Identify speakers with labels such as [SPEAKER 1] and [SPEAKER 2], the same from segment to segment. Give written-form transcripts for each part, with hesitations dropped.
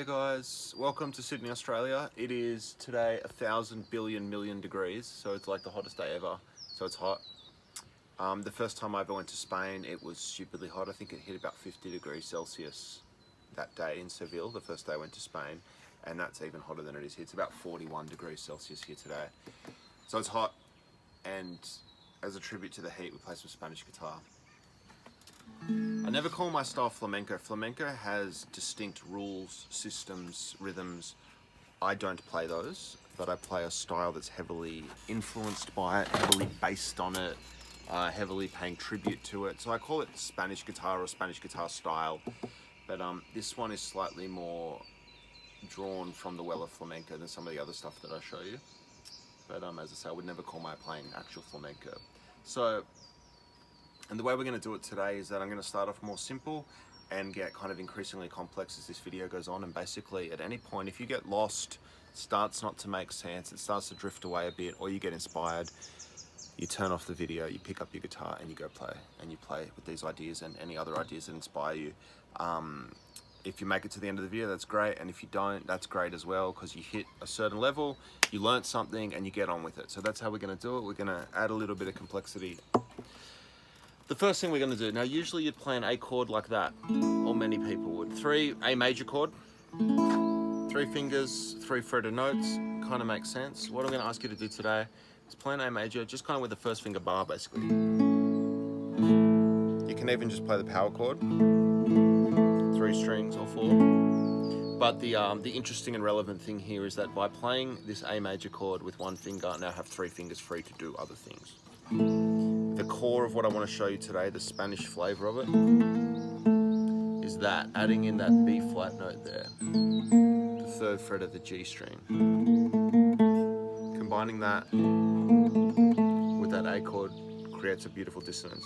[SPEAKER 1] Hey guys, welcome to Sydney, Australia. It is today 1,000 billion million degrees, so it's like the hottest day ever, so it's hot. The first time I ever went to Spain, it was stupidly hot. I think it hit about 50 degrees Celsius that day in Seville, the first day I went to Spain, and that's even hotter than it is here. It's about 41 degrees Celsius here today. So it's hot, and as a tribute to the heat, we play some Spanish guitar. I never call my style flamenco. Flamenco has distinct rules, systems, rhythms. I don't play those, but I play a style that's heavily influenced by it, heavily based on it, heavily paying tribute to it. So I call it Spanish guitar or Spanish guitar style, but this one is slightly more drawn from the well of flamenco than some of the other stuff that I show you. But as I say, I would never call my playing actual flamenco. And the way we're going to do it today is that I'm going to start off more simple and get kind of increasingly complex as this video goes on. And basically at any point, if you get lost, it starts not to make sense, it starts to drift away a bit, or you get inspired, you turn off the video, you pick up your guitar and you go play. And you play with these ideas and any other ideas that inspire you. If you make it to the end of the video, that's great. And if you don't, that's great as well, because you hit a certain level, you learnt something and you get on with it. So that's how we're going to do it. We're going to add a little bit of complexity. The first thing we're going to do, now usually you'd play an A chord like that, or many people would. A major chord, 3 fingers, 3 fretted notes, kind of makes sense. What I'm going to ask you to do today is play an A major, just kind of with the first finger bar basically. You can even just play the power chord, 3 strings or 4. But the interesting and relevant thing here is that by playing this A major chord with 1 finger, I now have 3 fingers free to do other things. The core of what I want to show you today, the Spanish flavor of it, is that adding in that B flat note there, the 3rd fret of the G string, combining that with that A chord creates a beautiful dissonance.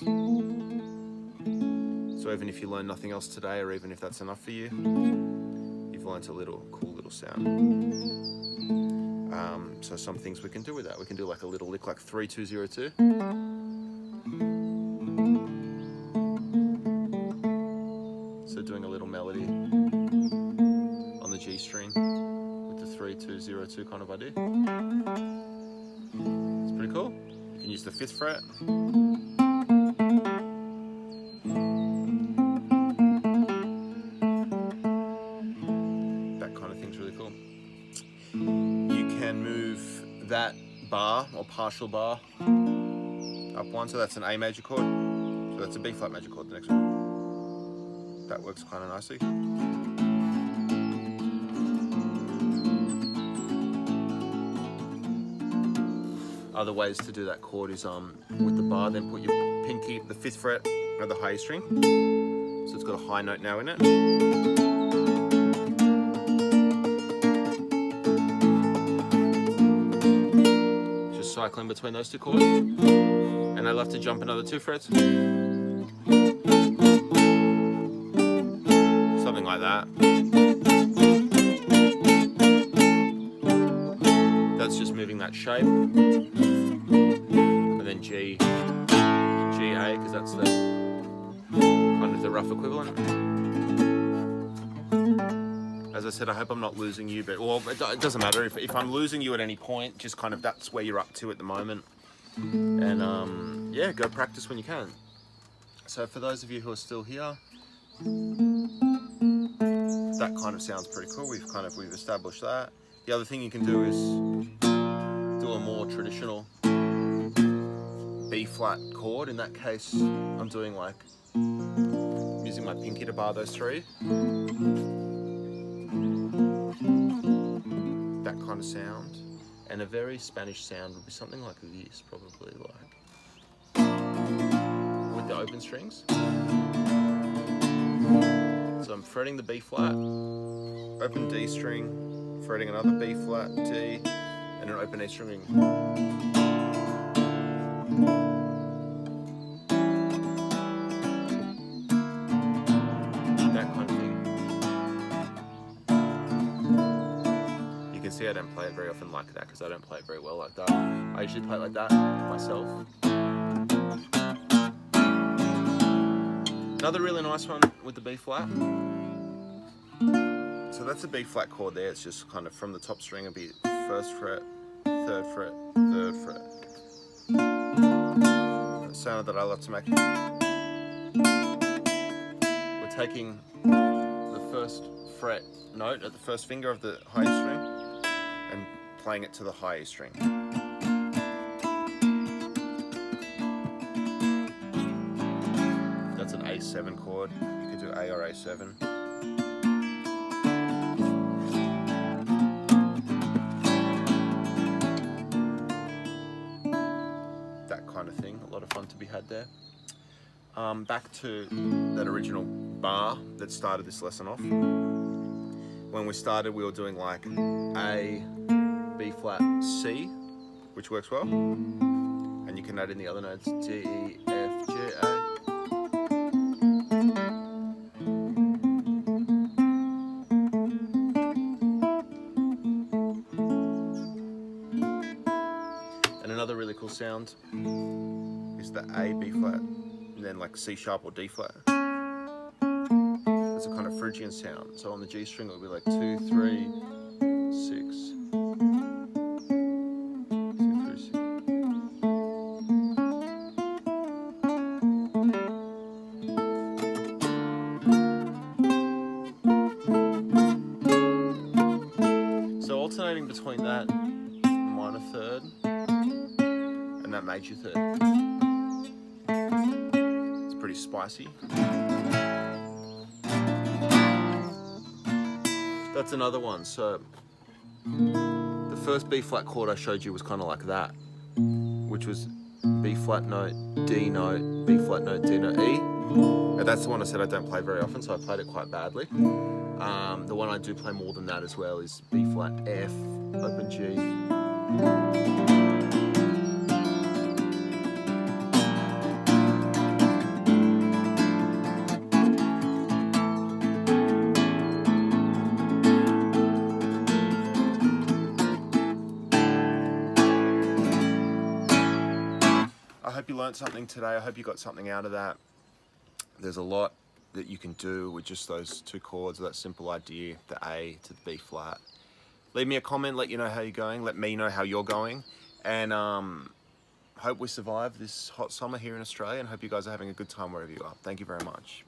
[SPEAKER 1] So even if you learn nothing else today, or even if that's enough for you, you've learnt a cool little sound. So some things we can do with that. We can do like a little lick like 3 2 0 2. So doing a little melody on the G string with the 3 2 0 2 kind of idea. It's pretty cool. You can use the 5th fret. That kind of thing's really cool. You can move that bar or partial bar up 1, so that's an A major chord. So that's a B flat major chord, the next one. That works kind of nicely. Other ways to do that chord is with the bar, then put your pinky, the 5th fret of the high string. So it's got a high note now in it. Just cycling between those 2 chords. And I'll have to jump another 2 frets. Something like that. That's just moving that shape. And then G, A, because that's the kind of the rough equivalent. As I said, I hope I'm not losing you, but well, it doesn't matter. If I'm losing you at any point, just kind of that's where you're up to at the moment. And yeah, go practice when you can. So for those of you who are still here, that kind of sounds pretty cool. We've established that. The other thing you can do is do a more traditional B flat chord. In that case, I'm doing like using my pinky to bar those 3. That kind of sound. And a very Spanish sound would be something like this, probably like with the open strings. So I'm fretting the B flat, open D string, fretting another B flat, D, and an open E string. That kind of thing. You can see I don't play it very often like that because I don't play it very well like that. I usually play it like that myself. Another really nice one with the B flat. So that's a B flat chord there. It's just kind of from the top string, it'll be 1st fret, 3rd fret, 3rd fret. The sound that I love to make. We're taking the 1st fret note at the 1st finger of the high E string and playing it to the high E string. That's an A7 chord. You could do A or A7. That kind of thing. A lot of fun to be had there. Back to that original bar that started this lesson off. When we started, we were doing like A, B flat, C, which works well. And you can add in the other notes, D, E, F, G, A. And another really cool sound is the A, B flat, and then like C sharp or D flat. It's a kind of Phrygian sound. So on the G string, it'll be like 2, 3, 6. 2, 3, 6. So alternating between that minor 3rd and that major 3rd. It's pretty spicy. That's another one. So the first B flat chord I showed you was kind of like that, which was B flat note, D note, B flat note, D note, E. And that's the one I said I don't play very often, so I played it quite badly. The one I do play more than that as well is B flat, F, open G. I hope you learned something today. I hope you got something out of that. There's a lot that you can do with just those 2 chords, that simple idea, the A to the B flat. Leave me a comment, let you know how you're going, let me know how you're going, and hope we survive this hot summer here in Australia, and hope you guys are having a good time wherever you are. Thank you very much.